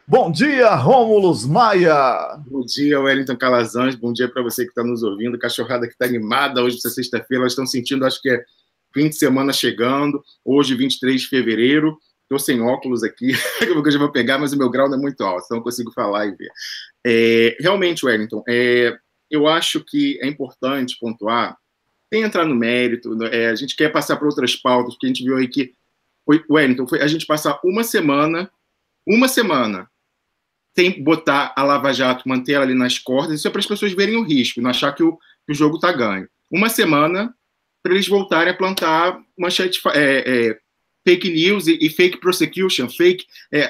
Bom dia, Rômulus Maia! Bom dia, Wellington Calazans. Bom dia para você que está nos ouvindo. Cachorrada que está animada hoje, essa sexta-feira. Elas estão sentindo, acho que é fim de semana chegando. Hoje, 23 de fevereiro. Estou sem óculos aqui, que eu já vou pegar, mas o meu grau não é muito alto, então eu consigo falar e ver. Realmente, Wellington, eu acho que é importante pontuar, sem entrar no mérito, a gente quer passar para outras pautas, porque a gente viu aí que, Wellington, foi a gente passar uma semana, sem botar a Lava Jato, manter ela ali nas cordas, isso é para as pessoas verem o risco, não achar que o jogo está ganho. Uma semana para eles voltarem a plantar manchete, fake news e fake prosecution,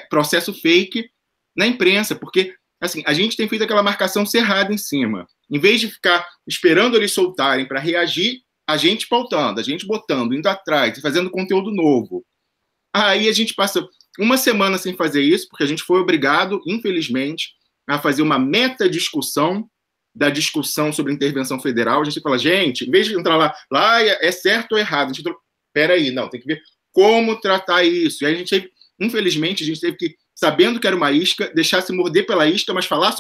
processo fake na imprensa, porque assim, a gente tem feito aquela marcação cerrada em cima. Em vez de ficar esperando eles soltarem para reagir, a gente pautando, a gente botando, indo atrás, fazendo conteúdo novo. Aí a gente passa uma semana sem fazer isso, porque a gente foi obrigado, infelizmente, a fazer uma meta-discussão da discussão sobre intervenção federal. A gente fala, gente, em vez de entrar lá é certo ou errado, a gente fala, peraí, não, tem que ver como tratar isso. E aí a gente teve, infelizmente, a gente teve que, sabendo que era uma isca, deixar se morder pela isca, mas falar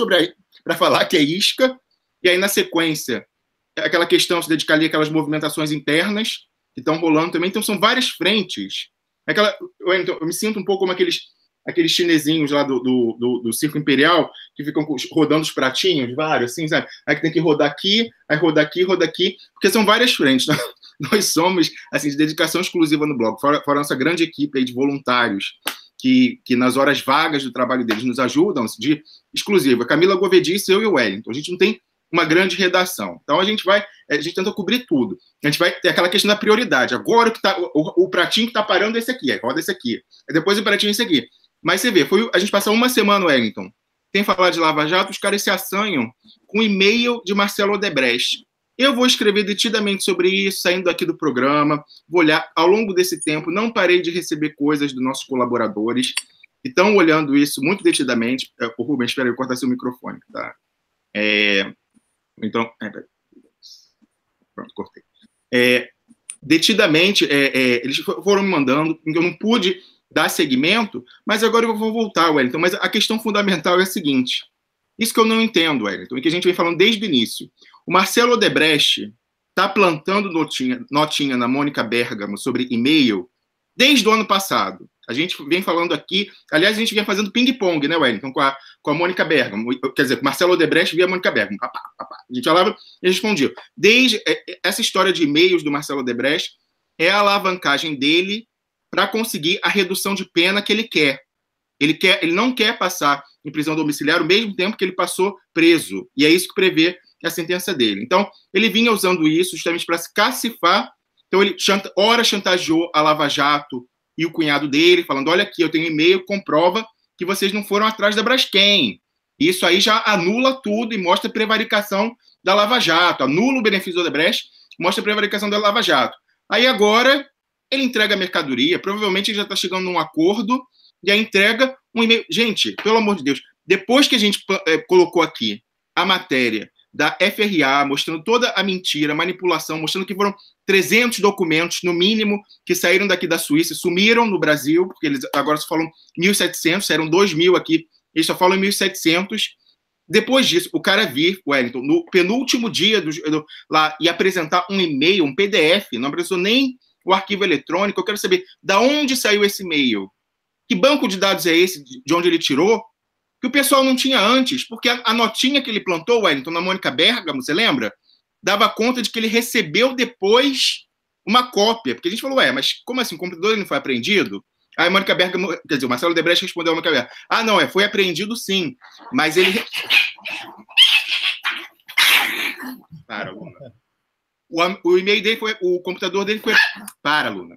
para falar que é isca, e aí na sequência, aquela questão, se dedicar ali àquelas movimentações internas que estão rolando também. Então são várias frentes. Eu me sinto um pouco como aqueles chinesinhos lá do Circo Imperial, que ficam rodando os pratinhos, vários, assim, sabe? Aí que tem que rodar aqui, aí rodar aqui, porque são várias frentes. Nós somos, assim, de dedicação exclusiva no blog, fora a nossa grande equipe aí de voluntários, que nas horas vagas do trabalho deles nos ajudam, de exclusiva. Camila Govedice, eu e o Wellington. A gente não tem uma grande redação. Então a gente tenta cobrir tudo. A gente vai ter aquela questão da prioridade. Agora o pratinho que está parando é esse aqui, aí roda esse aqui. Aí depois o pratinho é esse aqui. Mas você vê, a gente passou uma semana, Wellington, sem falar de Lava Jato, os caras se assanham com e-mail de Marcelo Odebrecht. Eu vou escrever detidamente sobre isso, saindo aqui do programa, vou olhar. Ao longo desse tempo, não parei de receber coisas dos nossos colaboradores que estão olhando isso muito detidamente. O Rubens, espera aí, eu cortar seu microfone, tá? Então, pronto, cortei. Detidamente, eles foram me mandando, eu não pude dar seguimento, mas agora eu vou voltar, Wellington. Mas a questão fundamental é a seguinte: isso que eu não entendo, Wellington, e que a gente vem falando desde o início. O Marcelo Odebrecht está plantando notinha na Mônica Bergamo sobre e-mail desde o ano passado. A gente vem falando aqui, aliás, a gente vem fazendo ping-pong, né, Wellington, com a Mônica Bergamo, quer dizer, com o Marcelo Odebrecht via a Mônica Bergamo. A gente falava e respondia. Desde essa história de e-mails do Marcelo Odebrecht é a alavancagem dele para conseguir a redução de pena que ele quer. Ele não quer passar em prisão domiciliar o mesmo tempo que ele passou preso. E é isso que prevê a sentença dele. Então, ele vinha usando isso justamente para se cacifar. Então, ele ora chantageou a Lava Jato e o cunhado dele, falando, olha aqui, eu tenho e-mail que comprova que vocês não foram atrás da Braskem. Isso aí já anula tudo e mostra a prevaricação da Lava Jato. Anula o benefício do Odebrecht, mostra a prevaricação da Lava Jato. Aí agora, ele entrega a mercadoria, provavelmente ele já está chegando num acordo, e aí entrega um e-mail. Gente, pelo amor de Deus, depois que a gente colocou aqui a matéria da FRA, mostrando toda a mentira, a manipulação, mostrando que foram 300 documentos, no mínimo, que saíram daqui da Suíça, sumiram no Brasil, porque eles agora só falam 1.700, saíram 2.000 aqui, eles só falam 1.700. Depois disso, o cara vir, Wellington, no penúltimo dia lá, e apresentar um e-mail, um PDF, não apresentou nem o arquivo eletrônico. Eu quero saber de onde saiu esse e-mail. Que banco de dados é esse, de onde ele tirou? Que o pessoal não tinha antes, porque a notinha que ele plantou, Wellington, na Mônica Bergamo, você lembra? Dava conta de que ele recebeu depois uma cópia. Porque a gente falou, mas como assim, o computador não foi apreendido? Aí a Mônica Bergamo, quer dizer, o Marcelo Odebrecht respondeu a Mônica Bergamo. Não, foi apreendido sim, mas ele... Para, Luna. O e-mail dele foi... O computador dele foi... Para, Luna.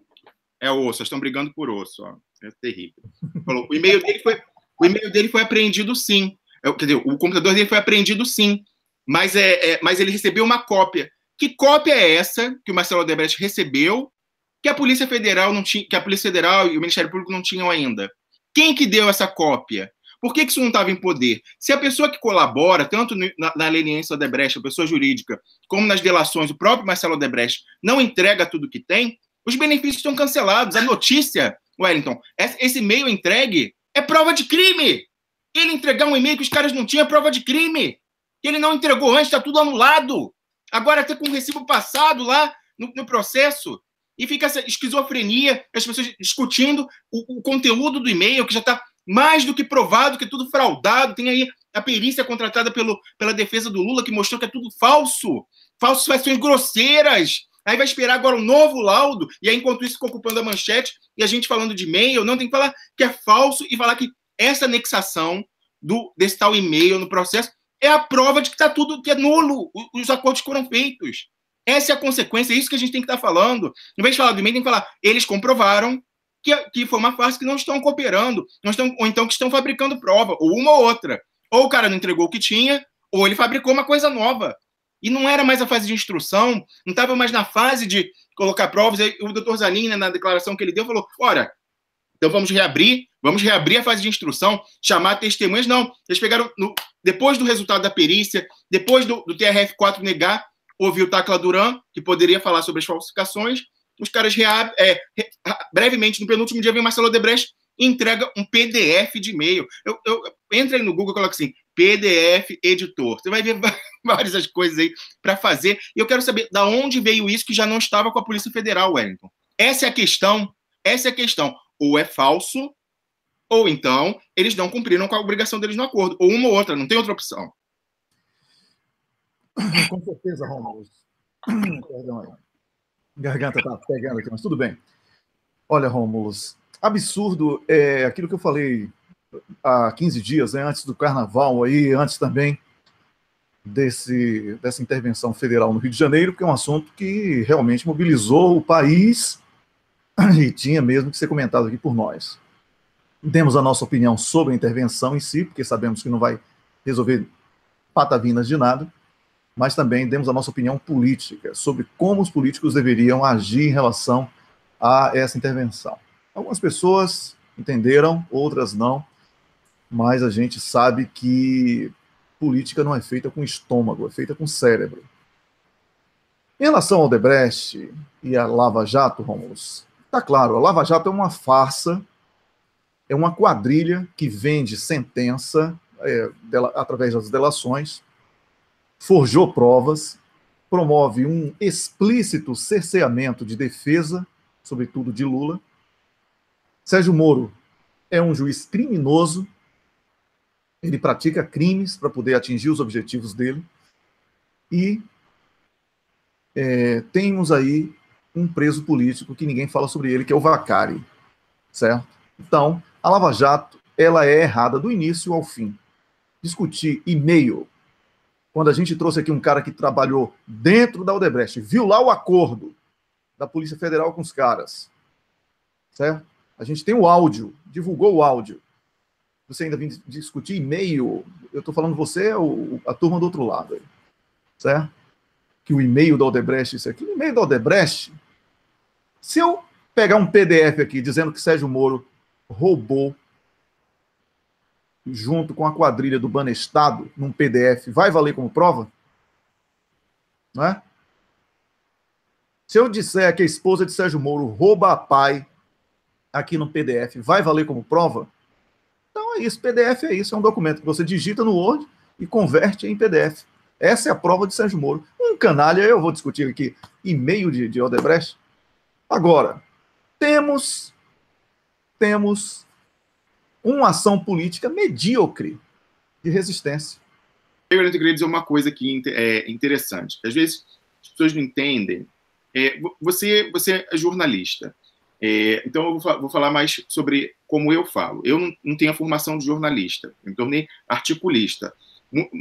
É osso, vocês estão brigando por osso, ó. É terrível. Falou, o e-mail dele foi apreendido sim. Quer dizer, o computador dele foi apreendido sim, mas ele recebeu uma cópia. Que cópia é essa que o Marcelo Odebrecht recebeu, que a Polícia Federal não tinha, que a Polícia Federal e o Ministério Público não tinham ainda? Quem que deu essa cópia? Por que isso não estava em poder? Se a pessoa que colabora, tanto na leniência Odebrecht, a pessoa jurídica, como nas delações, o próprio Marcelo Odebrecht não entrega tudo que tem, os benefícios estão cancelados. A notícia, Wellington, esse e-mail entregue é prova de crime. Ele entregar um e-mail que os caras não tinham prova de crime. Que ele não entregou antes, está tudo anulado. Agora até com o recibo passado lá no processo. E fica essa esquizofrenia, as pessoas discutindo o conteúdo do e-mail, que já está mais do que provado, que é tudo fraudado. Tem aí a perícia contratada pela defesa do Lula, que mostrou que é tudo falso. Falsificações grosseiras. Aí vai esperar agora um novo laudo, e aí, enquanto isso, ficou ocupando a manchete, e a gente falando de e-mail. Não, tem que falar que é falso e falar que essa anexação desse tal e-mail no processo é a prova de que está tudo, que é nulo, os acordos foram feitos. Essa é a consequência, é isso que a gente tem que estar falando. Em vez de falar do e-mail, tem que falar, eles comprovaram que foi uma farsa, que não estão cooperando, não estão, ou então que estão fabricando prova, ou uma ou outra. Ou o cara não entregou o que tinha, ou ele fabricou uma coisa nova. E não era mais a fase de instrução, não estava mais na fase de colocar provas. Aí o doutor Zanin, né, na declaração que ele deu, falou, ora, então vamos reabrir a fase de instrução, chamar testemunhas. Não, eles pegaram, depois do resultado da perícia, depois do TRF4 negar, ouviu o Tacla Duran, que poderia falar sobre as falsificações, os caras brevemente, no penúltimo dia, vem Marcelo Odebrecht e entrega um PDF de e-mail. Entra aí no Google e coloca assim, PDF editor. Você vai ver várias coisas aí para fazer. E eu quero saber de onde veio isso que já não estava com a Polícia Federal, Wellington. Essa é a questão. Ou é falso, ou então eles não cumpriram com a obrigação deles no acordo. Ou uma ou outra, não tem outra opção. Com certeza, Rômulo. Perdão aí. Garganta tá pegando aqui, mas tudo bem. Olha, Rômulo, absurdo é aquilo que eu falei há 15 dias, né, antes do Carnaval, aí, antes também dessa intervenção federal no Rio de Janeiro, que é um assunto que realmente mobilizou o país e tinha mesmo que ser comentado aqui por nós. Temos a nossa opinião sobre a intervenção em si, porque sabemos que não vai resolver patavinas de nada, mas também demos a nossa opinião política sobre como os políticos deveriam agir em relação a essa intervenção. Algumas pessoas entenderam, outras não, mas a gente sabe que política não é feita com estômago, é feita com cérebro. Em relação ao Odebrecht e a Lava Jato, Rômulo, está claro, a Lava Jato é uma farsa, é uma quadrilha que vende sentença através das delações, forjou provas, promove um explícito cerceamento de defesa, sobretudo de Lula. Sérgio Moro é um juiz criminoso, ele pratica crimes para poder atingir os objetivos dele, e temos aí um preso político que ninguém fala sobre ele, que é o Vacari, certo? Então, a Lava Jato, ela é errada do início ao fim. Discutir e-mail, quando a gente trouxe aqui um cara que trabalhou dentro da Odebrecht, viu lá o acordo da Polícia Federal com os caras, certo? A gente tem o áudio, divulgou o áudio. Você ainda vem discutir e-mail, eu estou falando você, a turma do outro lado, aí, certo? Que o e-mail da Odebrecht, isso aqui, o e-mail da Odebrecht, se eu pegar um PDF aqui dizendo que Sérgio Moro roubou junto com a quadrilha do Banestado num PDF, vai valer como prova? Não é? Se eu disser que a esposa de Sérgio Moro rouba a pai aqui no PDF, vai valer como prova? Então é isso, PDF é isso, é um documento que você digita no Word e converte em PDF. Essa é a prova de Sérgio Moro. Um canalha, eu vou discutir aqui, e-mail de Odebrecht. Agora, temos uma ação política medíocre de resistência. Eu queria dizer uma coisa aqui interessante. Às vezes as pessoas não entendem. Você é jornalista. Então eu vou falar mais sobre como eu falo. Eu não tenho a formação de jornalista. Eu me tornei articulista.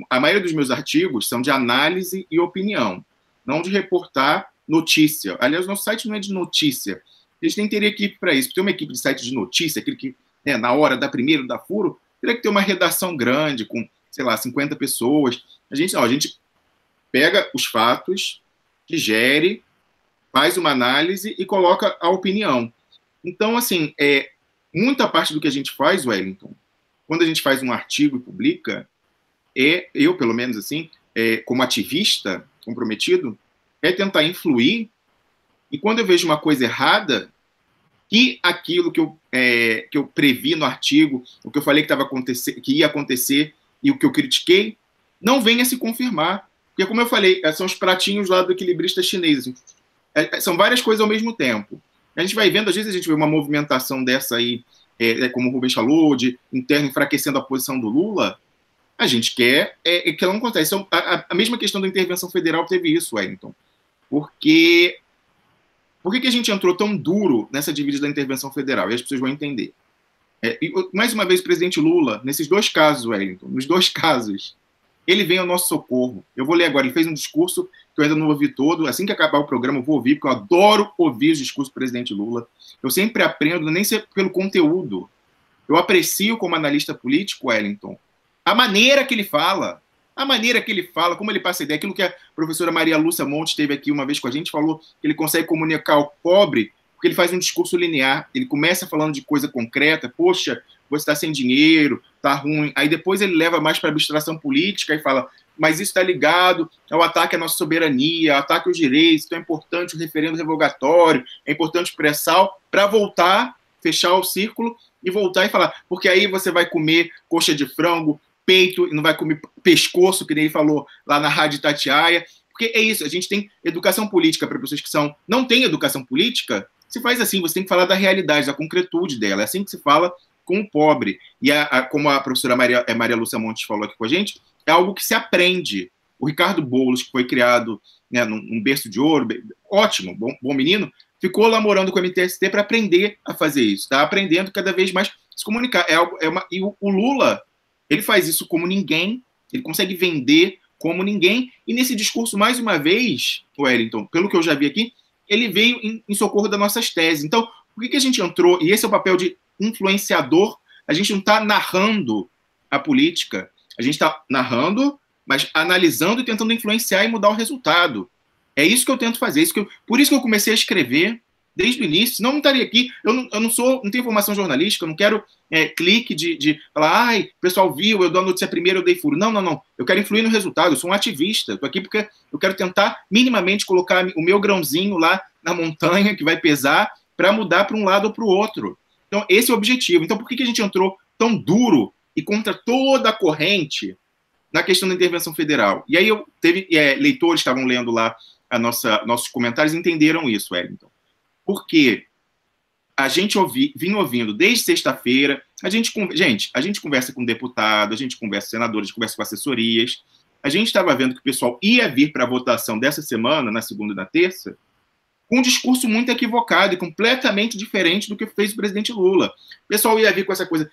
A maioria dos meus artigos são de análise e opinião, não de reportar notícia. Aliás, o nosso site não é de notícia. A gente nem teria equipe para isso. Tem uma equipe de site de notícia, aquele que, na hora da primeiro, da furo, teria que ter uma redação grande, com, sei lá, 50 pessoas. A gente pega os fatos, digere, faz uma análise e coloca a opinião. Então, assim, muita parte do que a gente faz, Wellington, quando a gente faz um artigo e publica, eu, pelo menos, assim, como ativista comprometido, é tentar influir, e quando eu vejo uma coisa errada, que aquilo que eu previ no artigo, o que eu falei que ia acontecer e o que eu critiquei, não venha se confirmar. Porque, como eu falei, são os pratinhos lá do equilibrista chinês. Assim, são várias coisas ao mesmo tempo. A gente vai vendo, às vezes a gente vê uma movimentação dessa aí, como o Rubens falou, de interno enfraquecendo a posição do Lula. A gente quer que ela não acontece. Então, a mesma questão da intervenção federal teve isso, Wellington. Porque por que a gente entrou tão duro nessa dividida da intervenção federal? E as pessoas vão entender. Mais uma vez, o presidente Lula, nesses dois casos, Wellington, nos dois casos, ele vem ao nosso socorro. Eu vou ler agora, ele fez um discurso que eu ainda não ouvi todo, assim que acabar o programa eu vou ouvir, porque eu adoro ouvir os discursos do presidente Lula. Eu sempre aprendo, nem sempre pelo conteúdo. Eu aprecio como analista político, Wellington, a maneira que ele fala, como ele passa a ideia, aquilo que a professora Maria Lúcia Monte esteve aqui uma vez com a gente, falou que ele consegue comunicar ao pobre, porque ele faz um discurso linear, ele começa falando de coisa concreta, poxa, você está sem dinheiro, está ruim, aí depois ele leva mais para a abstração política e fala, mas isso está ligado ao ataque à nossa soberania, ao ataque aos direitos, então é importante o referendo revogatório, é importante o pré-sal, para voltar, fechar o círculo e voltar e falar, porque aí você vai comer coxa de frango, peito, e não vai comer pescoço, que nem ele falou lá na Rádio Itatiaia, porque é isso, a gente tem educação política para pessoas que não têm educação política, se faz assim, você tem que falar da realidade, da concretude dela, é assim que se fala com o pobre. E como a professora Maria Lúcia Montes falou aqui com a gente, é algo que se aprende. O Ricardo Boulos, que foi criado, né, num berço de ouro, ótimo, bom menino, ficou lá morando com o MTST para aprender a fazer isso, está aprendendo cada vez mais se comunicar. E o Lula, ele faz isso como ninguém, ele consegue vender como ninguém, e nesse discurso, mais uma vez, Wellington, pelo que eu já vi aqui, ele veio em socorro das nossas teses. Então, por que a gente entrou, e esse é o papel de influenciador, a gente não está narrando a política, a gente está narrando, mas analisando e tentando influenciar e mudar o resultado. É isso que eu tento fazer, por isso que eu comecei a escrever desde o início, senão eu não estaria aqui, eu não tenho formação jornalística, eu não quero clique de falar, ai, o pessoal viu, eu dou a notícia primeiro, eu dei furo. Não, eu quero influir no resultado, eu sou um ativista, estou aqui porque eu quero tentar minimamente colocar o meu grãozinho lá na montanha, que vai pesar, para mudar para um lado ou para o outro. Então, esse é o objetivo. Então, por que a gente entrou tão duro e contra toda a corrente na questão da intervenção federal? E aí leitores estavam lendo lá nossos comentários e entenderam isso, Wellington. Porque a gente vinha ouvindo desde sexta-feira, a gente conversa com deputado, a gente conversa com senadores, a gente conversa com assessorias, a gente estava vendo que o pessoal ia vir para a votação dessa semana, na segunda e na terça, com um discurso muito equivocado e completamente diferente do que fez o presidente Lula. O pessoal ia vir com essa coisa,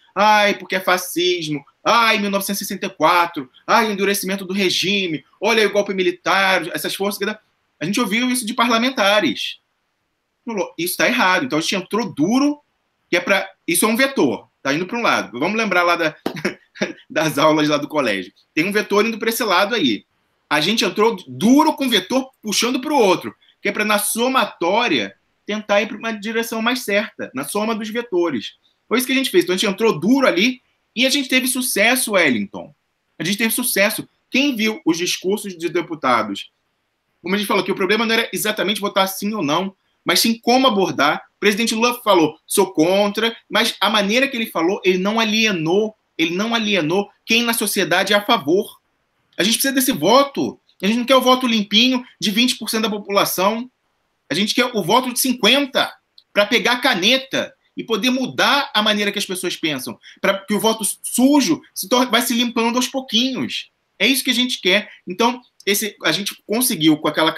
porque é fascismo, 1964, endurecimento do regime, olha o golpe militar, essas forças. A gente ouviu isso de parlamentares. Isso está errado. Então a gente entrou duro, isso é um vetor, está indo para um lado. Vamos lembrar lá das aulas lá do colégio. Tem um vetor indo para esse lado aí. A gente entrou duro com o vetor puxando para o outro, que é para, na somatória, tentar ir para uma direção mais certa, na soma dos vetores. Foi isso que a gente fez. Então, a gente entrou duro ali e a gente teve sucesso, Wellington. A gente teve sucesso. Quem viu os discursos de deputados? Como a gente falou aqui, o problema não era exatamente votar sim ou não, mas sim como abordar. O presidente Lula falou, sou contra, mas a maneira que ele falou, ele não alienou quem na sociedade é a favor. A gente precisa desse voto. A gente não quer o voto limpinho de 20% da população. A gente quer o voto de 50% para pegar a caneta e poder mudar a maneira que as pessoas pensam. Para que o voto sujo vai se limpando aos pouquinhos. É isso que a gente quer. Então, a gente conseguiu com aquela...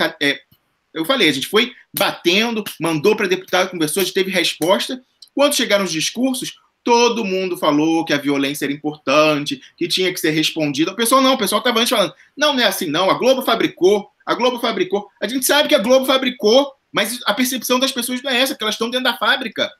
eu falei, a gente foi batendo, mandou para deputado, conversou, a gente teve resposta. Quando chegaram os discursos, todo mundo falou que a violência era importante, que tinha que ser respondida. O pessoal estava antes falando, não é assim não, a Globo fabricou. A gente sabe que a Globo fabricou, mas a percepção das pessoas não é essa, que elas estão dentro da fábrica.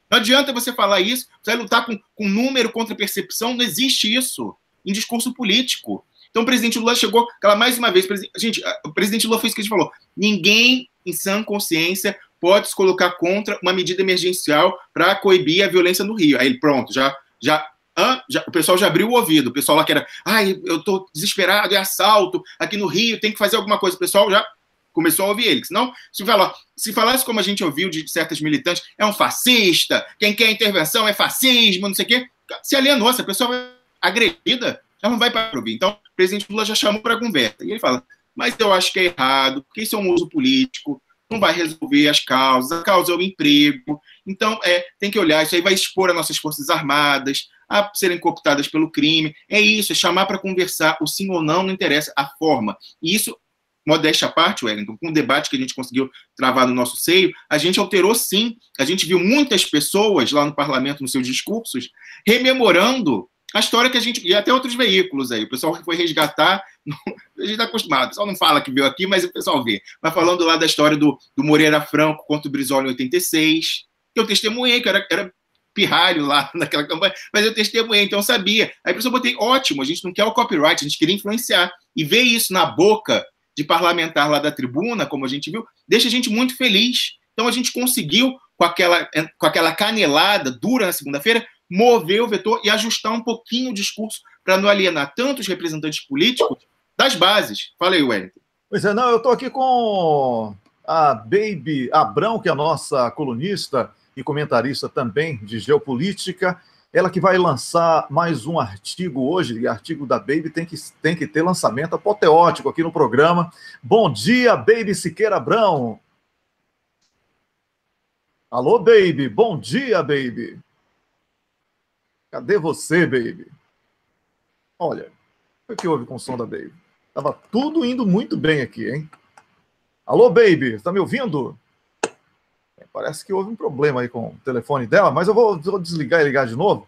Não adianta você falar isso, você vai lutar com número contra percepção, não existe isso em discurso político. Então o presidente Lula chegou, mais uma vez, gente, o presidente Lula fez o que a gente falou, ninguém em sã consciência pode se colocar contra uma medida emergencial para coibir a violência no Rio. Aí ele, pronto, o pessoal já abriu o ouvido. O pessoal lá que era, eu estou desesperado, é assalto, aqui no Rio, tem que fazer alguma coisa. O pessoal já começou a ouvir ele. Senão, se falasse como a gente ouviu de certas militantes, é um fascista, quem quer intervenção é fascismo, não sei o quê, se alienou, se a pessoa vai agredida, já não vai para ouvir. Então, o presidente Lula já chamou para conversa. E ele fala, mas eu acho que é errado, porque isso é um uso político, não vai resolver as causas, a causa é o emprego. Então, tem que olhar, isso aí vai expor as nossas Forças Armadas a serem cooptadas pelo crime. É isso, é chamar para conversar. O sim ou não interessa, a forma. E isso, modéstia à parte, Wellington, com o debate que a gente conseguiu travar no nosso seio, a gente alterou sim. A gente viu muitas pessoas lá no parlamento, nos seus discursos, rememorando a história que a gente... E até outros veículos aí. O pessoal foi resgatar... A gente está acostumado. O pessoal não fala que veio aqui, mas o pessoal vê. Mas falando lá da história do Moreira Franco contra o Brizola em 86, que eu testemunhei, que era pirralho lá naquela campanha, mas eu testemunhei, então eu sabia. Aí por isso eu botei, ótimo, a gente não quer o copyright, a gente queria influenciar. E ver isso na boca de parlamentar lá da tribuna, como a gente viu, deixa a gente muito feliz. Então a gente conseguiu, com aquela canelada dura na segunda-feira, mover o vetor e ajustar um pouquinho o discurso para não alienar tanto os representantes políticos das bases. Fala aí, Wellington. Pois é, não, eu estou aqui com a Baby Abrão, que é a nossa colunista e comentarista também de geopolítica, ela que vai lançar mais um artigo hoje, e artigo da Baby tem que ter lançamento apoteótico aqui no programa. Bom dia, Baby Siqueira Abrão. Alô, Baby, bom dia, Baby. Cadê você, Baby? Olha, o que houve com o som da Baby? Tava tudo indo muito bem aqui, hein? Alô, Baby, está me ouvindo? Parece que houve um problema aí com o telefone dela, mas eu vou desligar e ligar de novo.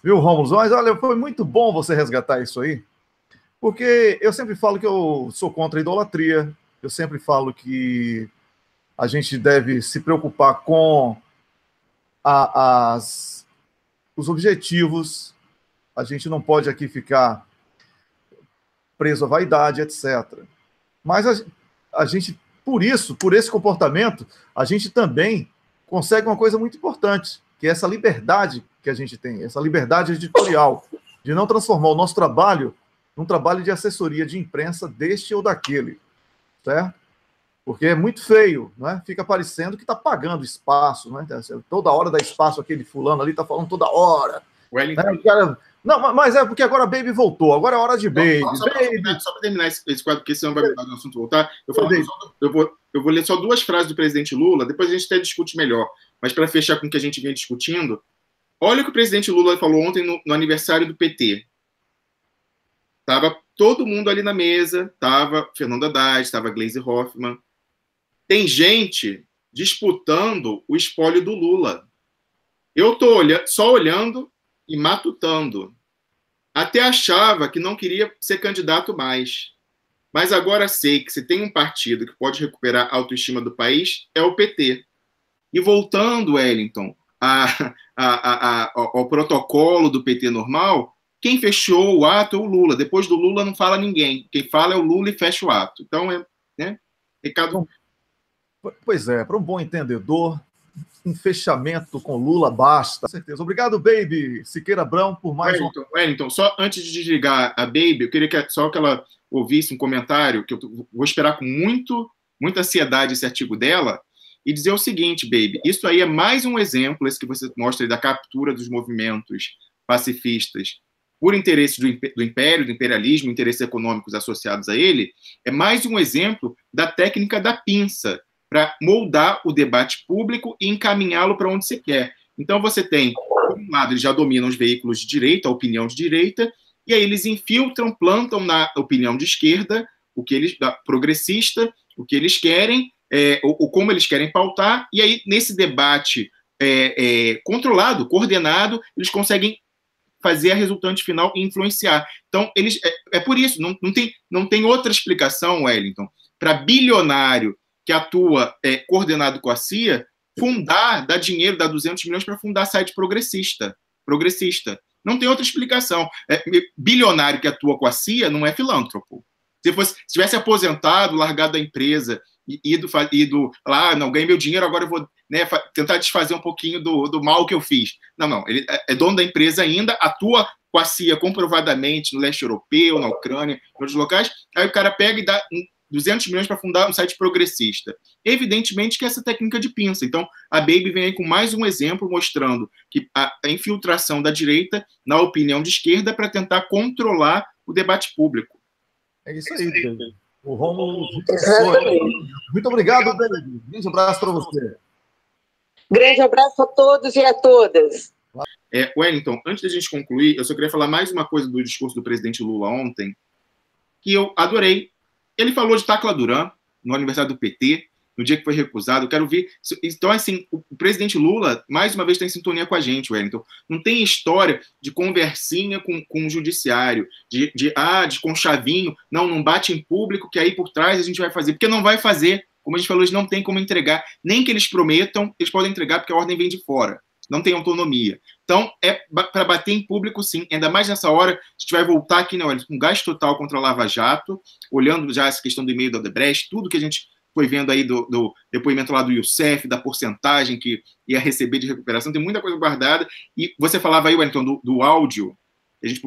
Viu, Rômulo? Mas olha, foi muito bom você resgatar isso aí, porque eu sempre falo que eu sou contra a idolatria, eu sempre falo que a gente deve se preocupar com os objetivos, a gente não pode aqui ficar preso à vaidade, etc. Mas a gente, por esse comportamento, a gente também consegue uma coisa muito importante, que é essa liberdade que a gente tem, essa liberdade editorial, de não transformar o nosso trabalho num trabalho de assessoria de imprensa deste ou daquele, certo? Porque é muito feio, né? Fica parecendo que está pagando espaço, né? Toda hora dá espaço aquele fulano ali, está falando toda hora. Né? Cara... Não, mas é porque agora a Baby voltou, agora é hora de Baby. Só para terminar esse quadro, porque senão vai mudar o assunto voltar, eu vou ler só duas frases do presidente Lula, depois a gente até discute melhor, mas para fechar com o que a gente vem discutindo, olha o que o presidente Lula falou ontem no aniversário do PT. Estava todo mundo ali na mesa, estava Fernando Haddad, estava Gleisi Hoffmann. Tem gente disputando o espólio do Lula. Eu estou só olhando e matutando. Até achava que não queria ser candidato mais. Mas agora sei que se tem um partido que pode recuperar a autoestima do país, é o PT. E voltando, Wellington, ao protocolo do PT normal, quem fechou o ato é o Lula. Depois do Lula não fala ninguém. Quem fala é o Lula e fecha o ato. Então, recado... Pois é, para um bom entendedor, um fechamento com Lula basta. Com certeza. Obrigado, Baby Siqueira Abrão, por mais Wellington, só antes de desligar a Baby, eu queria que ela ouvisse um comentário, que eu vou esperar com muita ansiedade esse artigo dela, e dizer o seguinte, Baby, isso aí é mais um exemplo, esse que você mostra aí, da captura dos movimentos pacifistas por interesse do império, do imperialismo, interesses econômicos associados a ele, é mais um exemplo da técnica da pinça, para moldar o debate público e encaminhá-lo para onde você quer. Então, você tem, por um lado, eles já dominam os veículos de direita, a opinião de direita, e aí eles infiltram, plantam na opinião de esquerda, progressista, o que eles querem, ou como eles querem pautar, e aí, nesse debate controlado, coordenado, eles conseguem fazer a resultante final e influenciar. Então, é por isso, não tem outra explicação, Wellington, para bilionário que atua coordenado com a CIA, dar dinheiro, dar 200 milhões para fundar site progressista. Não tem outra explicação. Bilionário que atua com a CIA não é filântropo. Se tivesse aposentado, largado a empresa e ido lá, não, ganhei meu dinheiro, agora eu vou tentar desfazer um pouquinho do mal que eu fiz. Não, ele é dono da empresa ainda, atua com a CIA comprovadamente no leste europeu, na Ucrânia, em outros locais, aí o cara pega e 200 milhões para fundar um site progressista. Evidentemente que essa técnica de pinça. Então, a Baby vem aí com mais um exemplo mostrando que a infiltração da direita na opinião de esquerda para tentar controlar o debate público. É isso aí, David. O Rômulo. Muito obrigado, David. Um grande abraço para você. Grande abraço a todos e a todas. Wellington, antes da gente concluir, eu só queria falar mais uma coisa do discurso do presidente Lula ontem, que eu adorei. Ele falou de Tacla Duran, no aniversário do PT, no dia que foi recusado. Eu quero ver. Então, assim, o presidente Lula, mais uma vez, está em sintonia com a gente, Wellington. Não tem história de conversinha com o judiciário, de conchavinho. Não bate em público, que aí por trás a gente vai fazer. Porque não vai fazer. Como a gente falou, eles não têm como entregar. Nem que eles prometam, eles podem entregar, porque a ordem vem de fora. Não tem autonomia. Então, é para bater em público, sim. Ainda mais nessa hora, a gente vai voltar aqui, né, com gás total contra a Lava Jato, olhando já essa questão do e-mail da Odebrecht, tudo que a gente foi vendo aí do depoimento lá do Youssef, da porcentagem que ia receber de recuperação, tem muita coisa guardada. E você falava aí, Wellington, do áudio,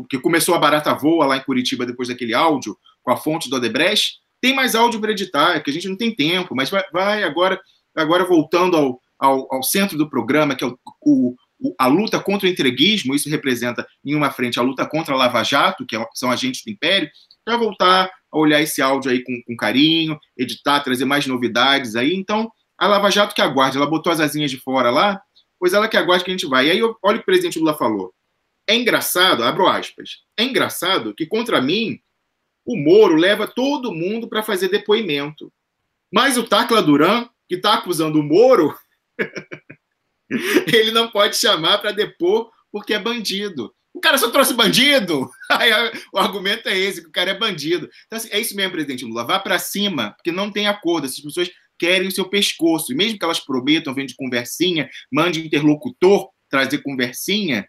que começou a barata voa lá em Curitiba depois daquele áudio, com a fonte do Odebrecht. Tem mais áudio para editar, que a gente não tem tempo, mas vai agora voltando ao centro do programa, que é a luta contra o entreguismo. Isso representa, em uma frente, a luta contra a Lava Jato, que são agentes do Império, para voltar a olhar esse áudio aí com carinho, editar, trazer mais novidades aí. Então, a Lava Jato que aguarde, ela botou as asinhas de fora lá, pois ela que aguarde que a gente vai. E aí, olha o que o presidente Lula falou. É engraçado, abro aspas, é engraçado que contra mim o Moro leva todo mundo para fazer depoimento. Mas o Tacla Duran, que está acusando o Moro, ele não pode chamar para depor porque é bandido. O cara só trouxe bandido. Aí, o argumento é esse, que o cara é bandido. Então, assim, é isso mesmo, presidente Lula. Vá para cima, porque não tem acordo. Essas pessoas querem o seu pescoço. E mesmo que elas prometam, vem de conversinha, mande interlocutor trazer conversinha,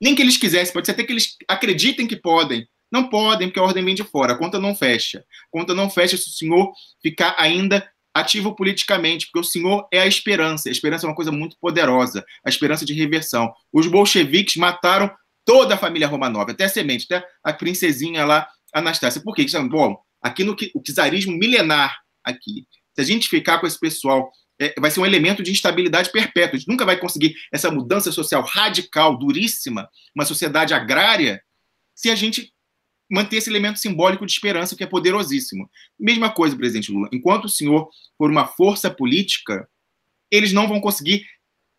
nem que eles quisessem, pode ser até que eles acreditem que podem. Não podem, porque a ordem vem de fora. A conta não fecha. A conta não fecha se o senhor ficar ainda ativo politicamente, porque o senhor é a esperança. A esperança é uma coisa muito poderosa, a esperança de reversão. Os bolcheviques mataram toda a família Romanov, até a semente, até a princesinha lá, Anastácia. Por quê? Bom, aqui o czarismo milenar aqui, se a gente ficar com esse pessoal, vai ser um elemento de instabilidade perpétua. A gente nunca vai conseguir essa mudança social radical, duríssima, uma sociedade agrária, se a gente manter esse elemento simbólico de esperança, que é poderosíssimo. Mesma coisa, presidente Lula. Enquanto o senhor for uma força política, eles não vão conseguir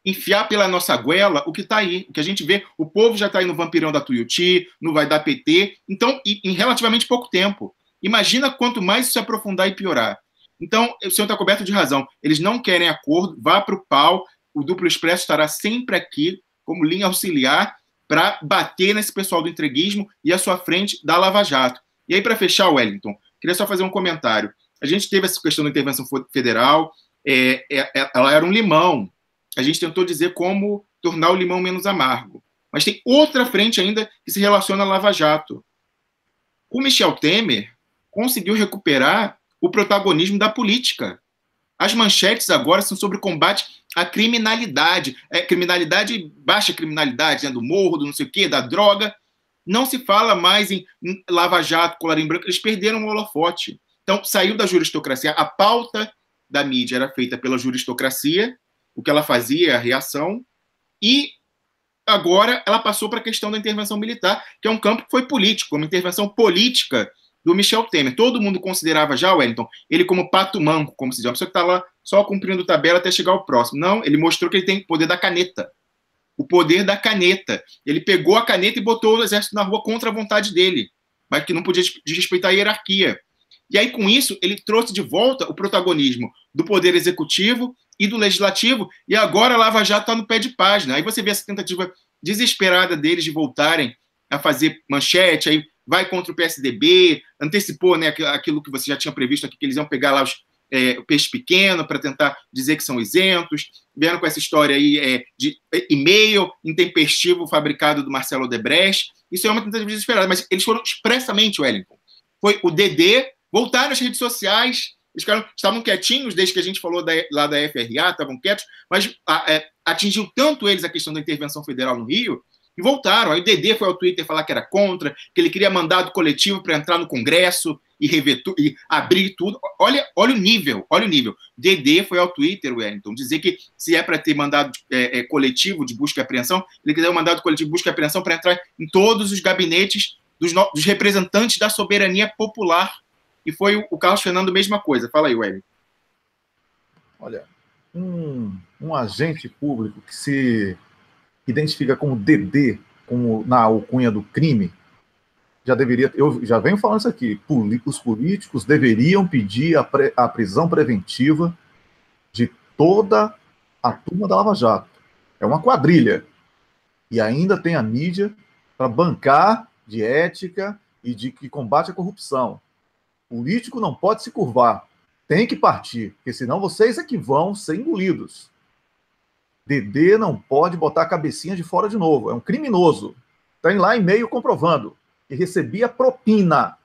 enfiar pela nossa goela o que está aí. O que a gente vê, o povo já está aí no vampirão da Tuiuti, no vai dar PT, então, em relativamente pouco tempo. Imagina quanto mais isso se aprofundar e piorar. Então, o senhor está coberto de razão. Eles não querem acordo, vá para o pau, o Duplo Expresso estará sempre aqui, como linha auxiliar, para bater nesse pessoal do entreguismo e à sua frente da Lava Jato. E aí, para fechar, Wellington, queria só fazer um comentário. A gente teve essa questão da intervenção federal, ela era um limão. A gente tentou dizer como tornar o limão menos amargo. Mas tem outra frente ainda que se relaciona à Lava Jato. O Michel Temer conseguiu recuperar o protagonismo da política. As manchetes agora são sobre combate à criminalidade. Criminalidade, baixa criminalidade, né, do morro, do não sei o quê, da droga. Não se fala mais em Lava Jato, colarinho branco. Eles perderam o holofote. Então, saiu da juristocracia. A pauta da mídia era feita pela juristocracia, o que ela fazia, a reação, e agora ela passou para a questão da intervenção militar, que é um campo que foi político, uma intervenção política do Michel Temer. Todo mundo considerava já, Wellington, ele como pato manco, como se diz, uma pessoa que está lá só cumprindo tabela até chegar ao próximo. Não, ele mostrou que ele tem o poder da caneta. O poder da caneta. Ele pegou a caneta e botou o exército na rua contra a vontade dele, mas que não podia desrespeitar a hierarquia. E aí, com isso, ele trouxe de volta o protagonismo do poder executivo e do legislativo, e agora a Lava Jato está no pé de página. Aí você vê essa tentativa desesperada deles de voltarem a fazer manchete, aí vai contra o PSDB, antecipou, né, aquilo que você já tinha previsto aqui, que eles iam pegar lá o peixe pequeno para tentar dizer que são isentos, vieram com essa história aí de e-mail intempestivo fabricado do Marcelo Odebrecht. Isso é uma tentativa desesperada, mas eles foram expressamente, Wellington. Foi o DD, voltaram nas redes sociais, eles estavam quietinhos desde que a gente falou lá da FRA, estavam quietos, mas atingiu tanto eles a questão da intervenção federal no Rio, e voltaram. Aí o Dedê foi ao Twitter falar que era contra, que ele queria mandado coletivo para entrar no Congresso e rever e abrir tudo. Olha o nível, olha o nível. Dedê foi ao Twitter, Wellington, dizer que se é para ter mandado coletivo de busca e apreensão, ele quiser um mandado coletivo de busca e apreensão para entrar em todos os gabinetes dos representantes da soberania popular. E foi o Carlos Fernando, mesma coisa. Fala aí, Wellington. Olha, um agente público que se identifica como DD, como na alcunha do crime, já deveria, eu já venho falando isso aqui, os políticos deveriam pedir a prisão preventiva de toda a turma da Lava Jato. É uma quadrilha. E ainda tem a mídia para bancar de ética e de que combate a corrupção. O político não pode se curvar, tem que partir, porque senão vocês é que vão ser engolidos. Dedê não pode botar a cabecinha de fora de novo, é um criminoso. Tem lá e-mail comprovando que recebia propina,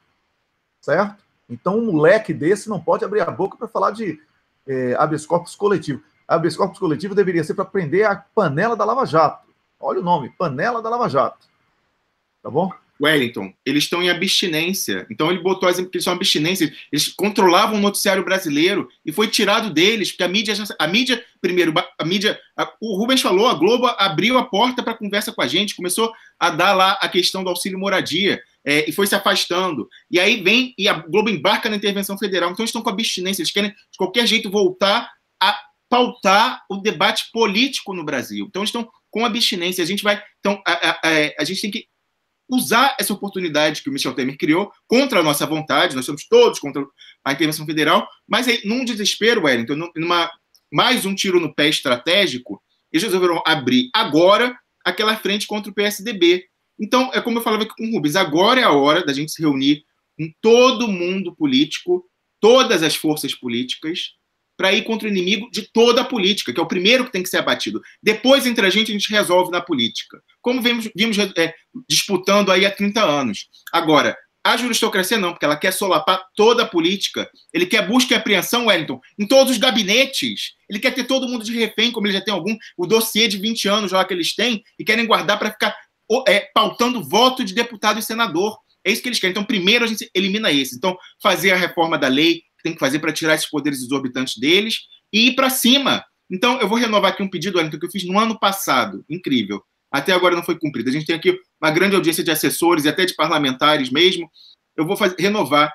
certo? Então um moleque desse não pode abrir a boca para falar de habeas corpus coletivo. Habeas corpus coletivo deveria ser para prender a panela da Lava Jato. Olha o nome, panela da Lava Jato. Tá bom? Wellington, eles estão em abstinência. Então ele botou que eles são abstinência. Eles controlavam o noticiário brasileiro e foi tirado deles, porque o Rubens falou, a Globo abriu a porta para conversa com a gente, começou a dar lá a questão do auxílio moradia e foi se afastando. E aí vem e a Globo embarca na intervenção federal. Então eles estão com abstinência, eles querem de qualquer jeito voltar a pautar o debate político no Brasil. Então eles estão com abstinência. A gente vai, então a gente tem que usar essa oportunidade que o Michel Temer criou contra a nossa vontade, nós somos todos contra a intervenção federal, mas aí, num desespero, Wellington, mais um tiro no pé estratégico, eles resolveram abrir agora aquela frente contra o PSDB. Então, é como eu falava aqui com o Rubens, agora é a hora da gente se reunir com todo mundo político, todas as forças políticas, para ir contra o inimigo de toda a política, que é o primeiro que tem que ser abatido. Depois, entre a gente resolve na política. Como vimos disputando aí há 30 anos. Agora, a juristocracia não, porque ela quer solapar toda a política. Ele quer busca e apreensão, Wellington, em todos os gabinetes. Ele quer ter todo mundo de refém, como ele já tem o dossiê de 20 anos lá que eles têm, e querem guardar para ficar pautando voto de deputado e senador. É isso que eles querem. Então, primeiro a gente elimina esse. Então, fazer a reforma da lei, tem que fazer para tirar esses poderes exorbitantes deles e ir para cima. Então, eu vou renovar aqui um pedido, Wellington, que eu fiz no ano passado. Incrível. Até agora não foi cumprido. A gente tem aqui uma grande audiência de assessores e até de parlamentares mesmo. Eu vou renovar.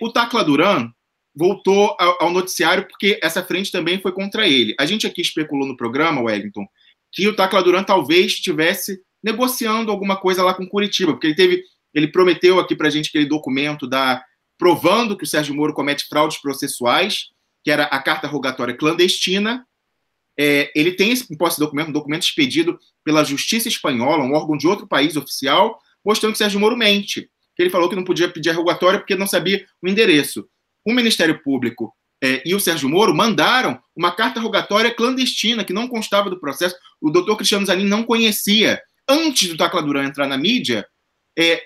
O Tacla Duran voltou ao noticiário porque essa frente também foi contra ele. A gente aqui especulou no programa, Wellington, que o Tacla Duran talvez estivesse negociando alguma coisa lá com Curitiba, porque ele prometeu aqui para a gente aquele documento provando que o Sérgio Moro comete fraudes processuais, que era a carta rogatória clandestina. Ele tem esse documento, um documento expedido pela Justiça Espanhola, um órgão de outro país oficial, mostrando que o Sérgio Moro mente. Que ele falou que não podia pedir a rogatória porque não sabia o endereço. O Ministério Público e o Sérgio Moro mandaram uma carta rogatória clandestina, que não constava do processo. O doutor Cristiano Zanin não conhecia. Antes do Tacla Duran entrar na mídia,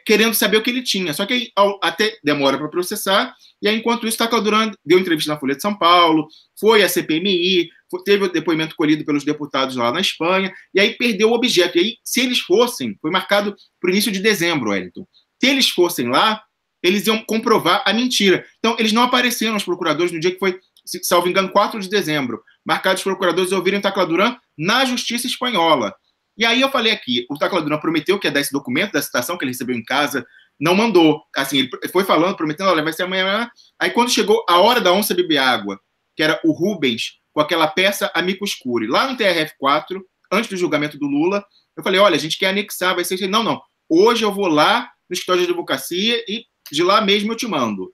querendo saber o que ele tinha. Só que aí, até demora para processar, e aí, enquanto isso, Tacla Duran deu entrevista na Folha de São Paulo, foi à CPMI, teve o depoimento colhido pelos deputados lá na Espanha, e aí perdeu o objeto. E aí, se eles fossem, foi marcado para o início de dezembro, Wellington. Se eles fossem lá, eles iam comprovar a mentira. Então, eles não apareceram, os procuradores, no dia que foi, salvo engano, 4 de dezembro, marcados os procuradores ouvirem Tacla Duran na Justiça Espanhola. E aí eu falei aqui, o Tacla Duran prometeu que ia dar esse documento da citação que ele recebeu em casa, não mandou. Assim, ele foi falando, prometendo, olha, vai ser amanhã. Aí quando chegou a hora da onça beber água, que era o Rubens, com aquela peça Amicus Curiae, lá no TRF4, antes do julgamento do Lula, eu falei, olha, a gente quer anexar, vai ser... Não, hoje eu vou lá no escritório de advocacia e de lá mesmo eu te mando.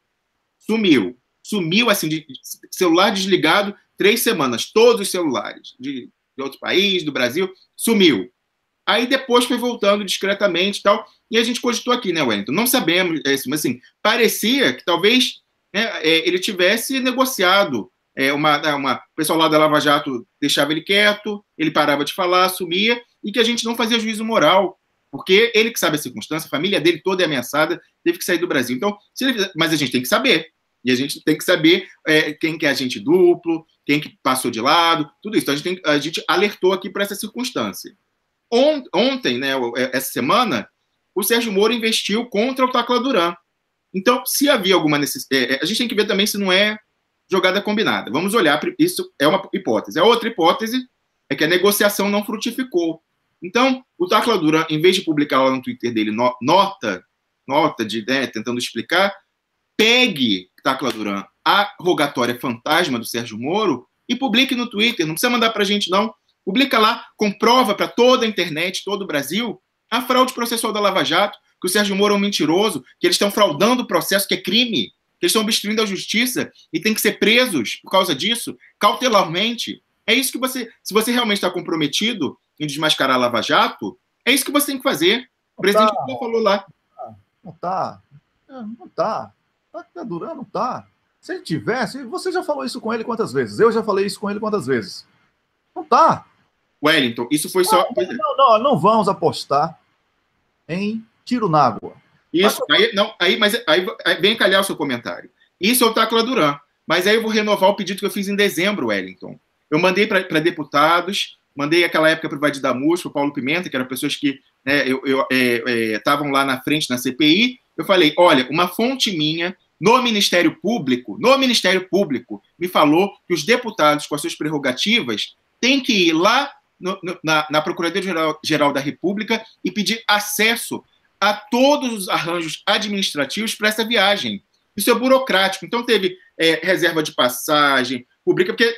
Sumiu, assim, de celular desligado, 3 semanas, todos os celulares de outro país, do Brasil, sumiu. Aí depois foi voltando discretamente e tal, e a gente cogitou aqui, né, Wellington? Não sabemos, mas assim, parecia que talvez ele tivesse negociado. O pessoal lá da Lava Jato deixava ele quieto, ele parava de falar, sumia, e que a gente não fazia juízo moral, porque ele que sabe a circunstância, a família dele toda é ameaçada, teve que sair do Brasil. Então, mas a gente tem que saber. E a gente tem que saber quem que é agente duplo, quem que passou de lado, tudo isso. Então, a gente alertou aqui para essa circunstância. ontem, né, essa semana, o Sérgio Moro investiu contra o Tacla Duran. Então, se havia alguma necessidade... a gente tem que ver também se não é jogada combinada. Vamos olhar, isso é uma hipótese. A outra hipótese é que a negociação não frutificou. Então, o Tacla Duran, em vez de publicar lá no Twitter dele nota de, né, tentando explicar, pegue, Tacla Duran, a rogatória fantasma do Sérgio Moro e publique no Twitter. Não precisa mandar para a gente, não. Publica lá, comprova para toda a internet, todo o Brasil, a fraude processual da Lava Jato, que o Sérgio Moro é um mentiroso, que eles estão fraudando o processo, que é crime, que eles estão obstruindo a justiça e tem que ser presos por causa disso, cautelarmente. É isso que você... Se você realmente está comprometido em desmascarar a Lava Jato, é isso que você tem que fazer. O presidente Lula falou lá. Não tá. Não tá. Tá durando, não tá. Se ele tivesse, você já falou isso com ele quantas vezes? Eu já falei isso com ele quantas vezes? Não tá. Wellington, isso foi só... Não vamos apostar em tiro na água. Isso, mas aí vem calhar o seu comentário. Isso é o Tacla Duran. Mas aí eu vou renovar o pedido que eu fiz em dezembro, Wellington. Eu mandei para deputados, mandei aquela época para o Vadir Damus, para o Paulo Pimenta, que eram pessoas que estavam lá na frente na CPI. Eu falei, olha, uma fonte minha no Ministério Público, me falou que os deputados, com as suas prerrogativas, têm que ir lá na Procuradoria-Geral da República e pedir acesso a todos os arranjos administrativos para essa viagem. Isso é burocrático. Então, teve reserva de passagem, pública, porque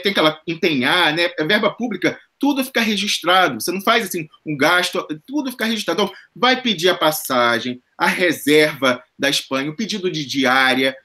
tem aquela empenhar, né? A verba pública, tudo fica registrado. Você não faz assim um gasto, tudo fica registrado. Então, vai pedir a passagem, a reserva da Espanha, o pedido de diária,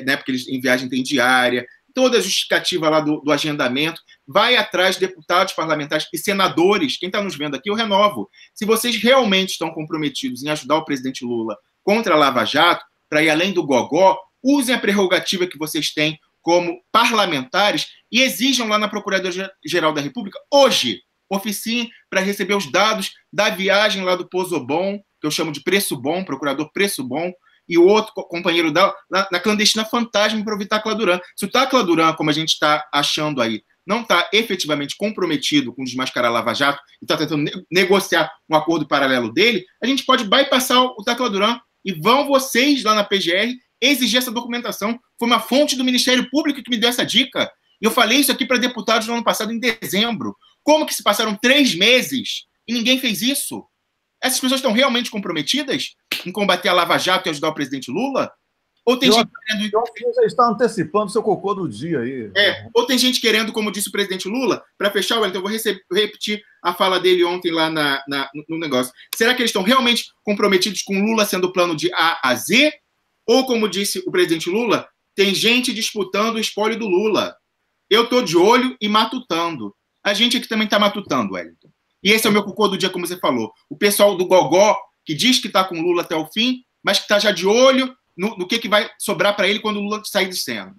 né? Porque eles em viagem tem diária, toda a justificativa lá do agendamento, vai atrás de deputados, parlamentares e senadores. Quem está nos vendo aqui, eu renovo. Se vocês realmente estão comprometidos em ajudar o presidente Lula contra a Lava Jato, para ir além do gogó, usem a prerrogativa que vocês têm como parlamentares e exijam lá na Procuradoria-Geral da República, hoje, oficiem para receber os dados da viagem lá do Pozobon, que eu chamo de Preço Bom, procurador Preço Bom, e o outro companheiro na clandestina fantasma para ouvir Tacla Duran. Se o Tacla Duran, como a gente está achando aí, não está efetivamente comprometido com desmascarar a Lava Jato e está tentando negociar um acordo paralelo dele, a gente pode bypassar o Tacla Duran e vão vocês lá na PGR exigir essa documentação. Foi uma fonte do Ministério Público que me deu essa dica. E eu falei isso aqui para deputados no ano passado, em dezembro. Como que se passaram 3 meses e ninguém fez isso? Essas pessoas estão realmente comprometidas em combater a Lava Jato e ajudar o presidente Lula? Ou tem gente querendo... Eu acho que você está antecipando seu cocô do dia aí. Ou tem gente querendo, como disse o presidente Lula, para fechar, Wellington, eu vou repetir a fala dele ontem lá no negócio. Será que eles estão realmente comprometidos com Lula sendo o plano de A a Z? Ou, como disse o presidente Lula, tem gente disputando o espólio do Lula. Eu estou de olho e matutando. A gente aqui também está matutando, Wellington. E esse é o meu cocô do dia, como você falou. O pessoal do Gogó, que diz que está com o Lula até o fim, mas que está já de olho no que vai sobrar para ele quando o Lula sair de cena.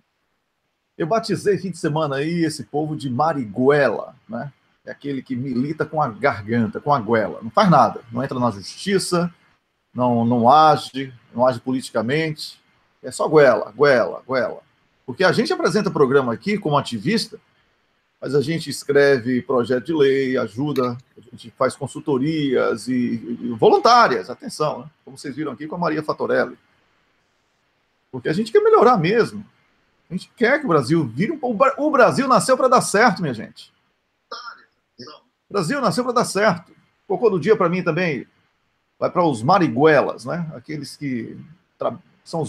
Eu batizei fim de semana aí esse povo de Marighella, né? É aquele que milita com a garganta, com a goela. Não faz nada, não entra na justiça, não age politicamente. É só goela. Porque a gente apresenta programa aqui como ativista, mas a gente escreve projeto de lei, ajuda, a gente faz consultorias e voluntárias, atenção, né? Como vocês viram aqui com a Maria Fatorelli. Porque a gente quer melhorar mesmo. A gente quer que o Brasil vire O Brasil nasceu para dar certo, minha gente. O Brasil nasceu para dar certo. O cocô do dia, para mim, também vai para os mariguelas, né? Aqueles que são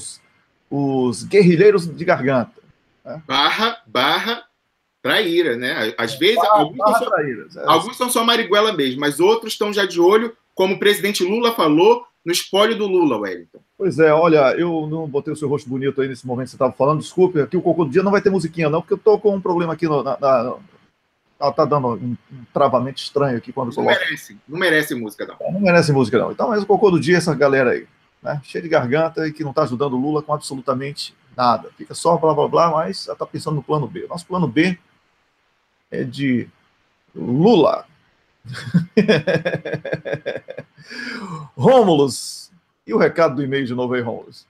os guerrilheiros de garganta. Né? Barra traíra, né? Às vezes, alguns são só mariguela mesmo, mas outros estão já de olho, como o presidente Lula falou, no espólio do Lula, Wellington. Pois é, olha, eu não botei o seu rosto bonito aí nesse momento que você estava falando, desculpe, aqui o cocô do dia não vai ter musiquinha não, porque eu tô com um problema aqui tá dando um travamento estranho aqui quando coloca. Não merece música não. Não merece música não. Então, mas o cocô do dia é essa galera aí, né? Cheia de garganta e que não está ajudando o Lula com absolutamente nada. Fica só blá blá blá, mas já está pensando no plano B. Nosso plano B é de Lula. Rômulus, e o recado do e-mail de novo aí, Rômulus?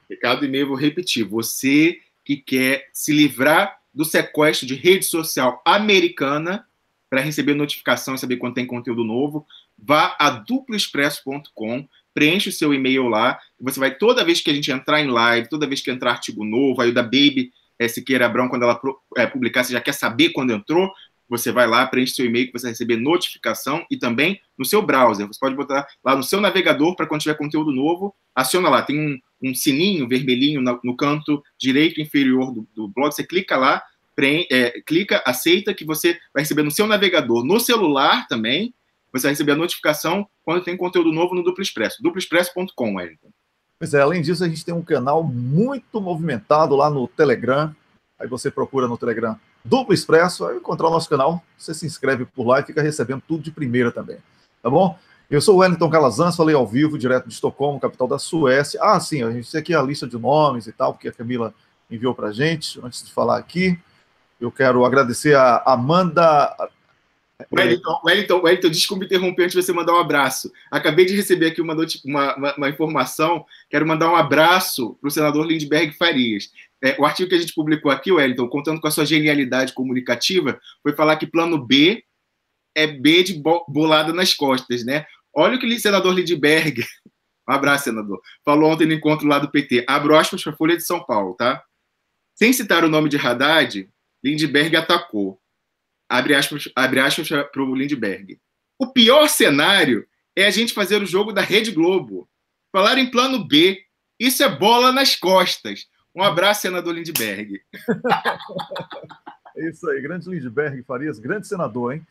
Recado do e-mail, vou repetir. Você que quer se livrar do sequestro de rede social americana, para receber notificação e saber quando tem conteúdo novo, vá a duploexpresso.com, preencha o seu e-mail lá, você vai, toda vez que a gente entrar em live, toda vez que entrar artigo novo, aí o da Baby Siqueira Abrão, quando ela publicar, você já quer saber quando entrou, você vai lá, preenche seu e-mail que você vai receber notificação e também no seu browser. Você pode botar lá no seu navegador para quando tiver conteúdo novo, aciona lá, tem um sininho vermelhinho no canto direito inferior do blog, você clica lá, clica, aceita, que você vai receber no seu navegador, no celular também, você vai receber a notificação quando tem conteúdo novo no Duplo Expresso, duploexpresso.com, Wellington. Pois é, além disso, a gente tem um canal muito movimentado lá no Telegram. Aí você procura no Telegram Duplo Expresso, vai encontrar o nosso canal, você se inscreve por lá e fica recebendo tudo de primeira também, tá bom? Eu sou o Wellington Calazans, falei ao vivo, direto de Estocolmo, capital da Suécia. Ah, sim, a gente tem aqui a lista de nomes e tal, porque a Camila enviou pra gente, antes de falar aqui. Eu quero agradecer a Amanda... Wellington, desculpa interromper antes de você mandar um abraço. Acabei de receber aqui uma informação. Quero mandar um abraço para o senador Lindbergh Farias. O artigo que a gente publicou aqui, Wellington, contando com a sua genialidade comunicativa, foi falar que plano B é B de bolada nas costas, né? Olha o que o senador Lindbergh, um abraço, senador, falou ontem no encontro lá do PT. Abro aspas para a Folha de São Paulo, tá? Sem citar o nome de Haddad, Lindbergh atacou. Abre aspas para o Lindbergh. O pior cenário é a gente fazer o jogo da Rede Globo. Falar em plano B, isso é bola nas costas. Um abraço, senador Lindbergh. É isso aí, grande Lindbergh Farias, grande senador, hein?